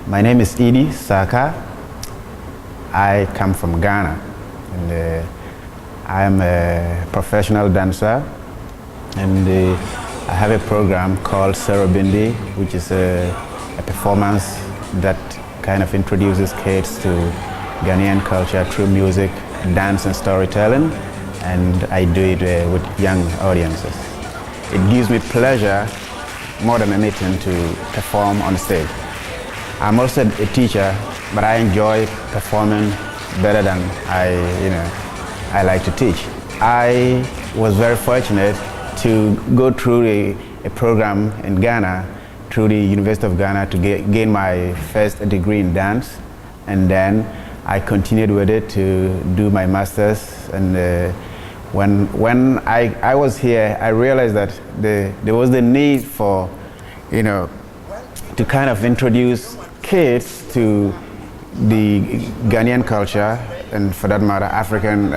My name is Idi Saka. I come from Ghana, and I am a professional dancer, and I have a program called Soro Bindi, which is a performance that kind of introduces kids to Ghanaian culture through music, dance, and storytelling, and I do it with young audiences. It gives me pleasure more than anything to perform on stage. I'm also a teacher, but I enjoy performing better than I like to teach. I was very fortunate to go through a program in Ghana, through the University of Ghana, to gain my first degree in dance, and then I continued with it to do my master's. And when I was here, I realized that there was the need for, to kind of introduce kids to the Ghanaian culture, and for that matter, African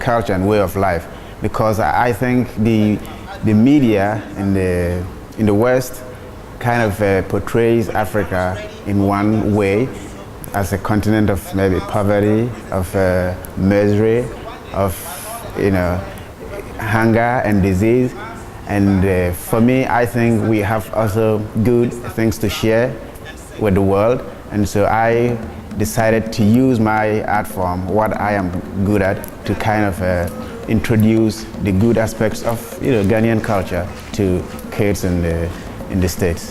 culture and way of life, because I think the media in the West kind of portrays Africa in one way, as a continent of maybe poverty, of misery, of hunger and disease. And for me, I think we have also good things to share with the world. And so I decided to use my art form, what I am good at, to kind of introduce the good aspects of Ghanaian culture to kids in the States.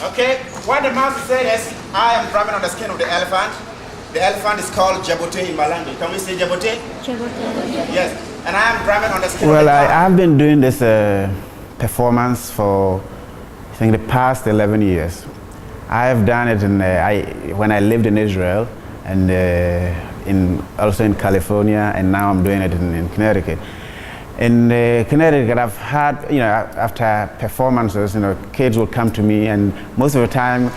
Okay, what the mouse said is, I am drumming on the skin of the elephant. The elephant is called Jabote in Malandi. Can we say Jabote? Jabote. Yes, and I am drumming on the skin of the elephant. Well, I've been doing this performance for, I think, the past 11 years. I have done it when I lived in Israel, and also in California, and now I'm doing it in Connecticut. In Connecticut, I've had, after performances, kids will come to me, and most of the time,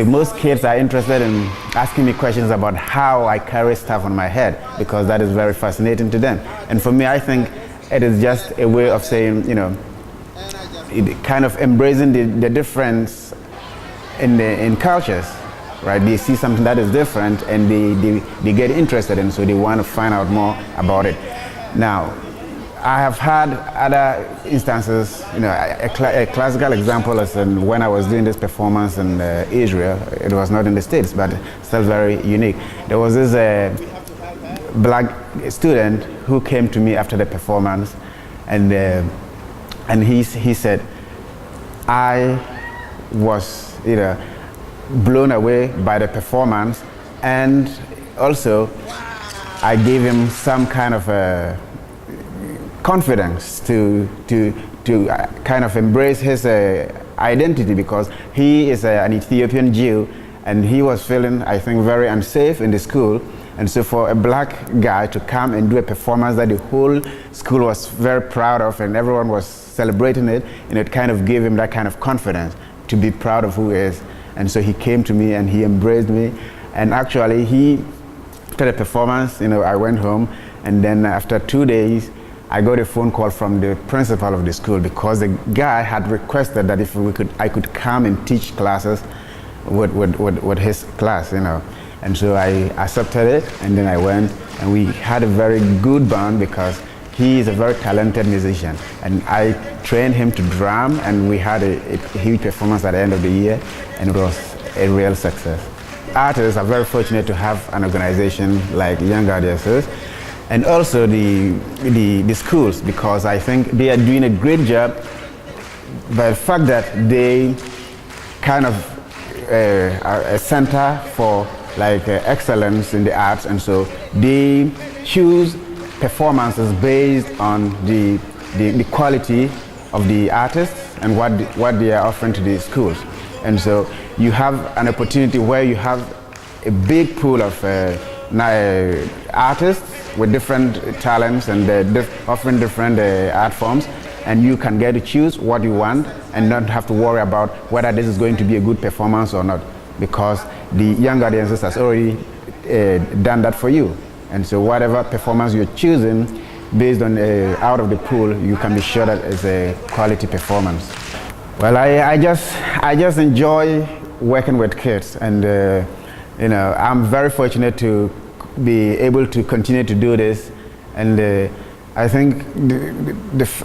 most kids are interested in asking me questions about how I carry stuff on my head, because that is very fascinating to them. And for me, I think it is just a way of saying, kind of embracing the difference in cultures, right? They see something that is different, and they get interested, and so they want to find out more about it. Now, I have had other instances, a classical example is when I was doing this performance in Israel. It was not in the States, but still very unique. There was this black student who came to me after the performance, and he said, I was blown away by the performance, and also I gave him some kind of confidence to kind of embrace his identity, because he is an Ethiopian Jew, and he was feeling, I think, very unsafe in the school. And so for a black guy to come and do a performance that the whole school was very proud of and everyone was celebrating it, and it kind of gave him that kind of confidence to be proud of who he is. And so he came to me and he embraced me. And actually, after the performance, I went home, and then after 2 days, I got a phone call from the principal of the school, because the guy had requested that if I could come and teach classes with his class, And so I accepted it, and then I went, and we had a very good bond, because he is a very talented musician, and I trained him to drum, and we had a huge performance at the end of the year, and it was a real success. Artists are very fortunate to have an organization like Young Audiences, and also the schools, because I think they are doing a great job by the fact that they kind of are a center for excellence in the arts, and so they choose performances based on the quality of the artists and what they are offering to the schools. And so you have an opportunity where you have a big pool of artists with different talents and offering different art forms, and you can get to choose what you want and not have to worry about whether this is going to be a good performance or not, because the Young Audiences has already done that for you. And so whatever performance you're choosing based on out of the pool, you can be sure that it's a quality performance. Well, I just enjoy working with kids, and you know, I'm very fortunate to be able to continue to do this, and I think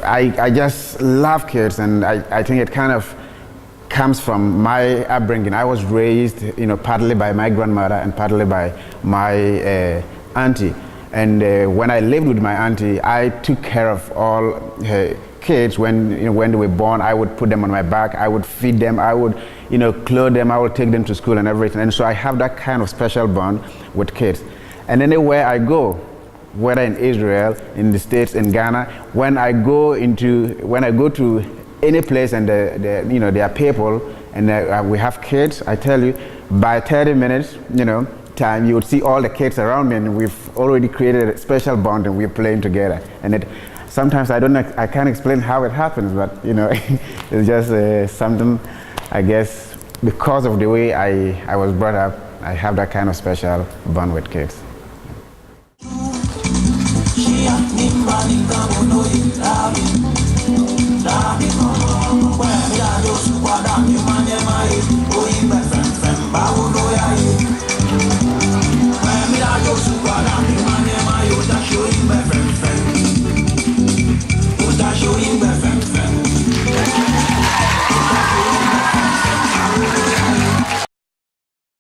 I just love kids, and I think it kind of comes from my upbringing. I was raised, you know, partly by my grandmother and partly by my auntie. And when I lived with my auntie, I took care of all her kids. When they were born, I would put them on my back. I would feed them. I would, you know, clothe them. I would take them to school and everything. And so I have that kind of special bond with kids. And anywhere I go, whether in Israel, in the States, in Ghana, when I go to any place and you know, there are people and we have kids, I tell you, by 30 minutes, you know, time, you would see all the kids around me, and we've already created a special bond, and we're playing together. And sometimes I can't explain how it happens, but you know, it's just something, I guess, because of the way I was brought up, I have that kind of special bond with kids.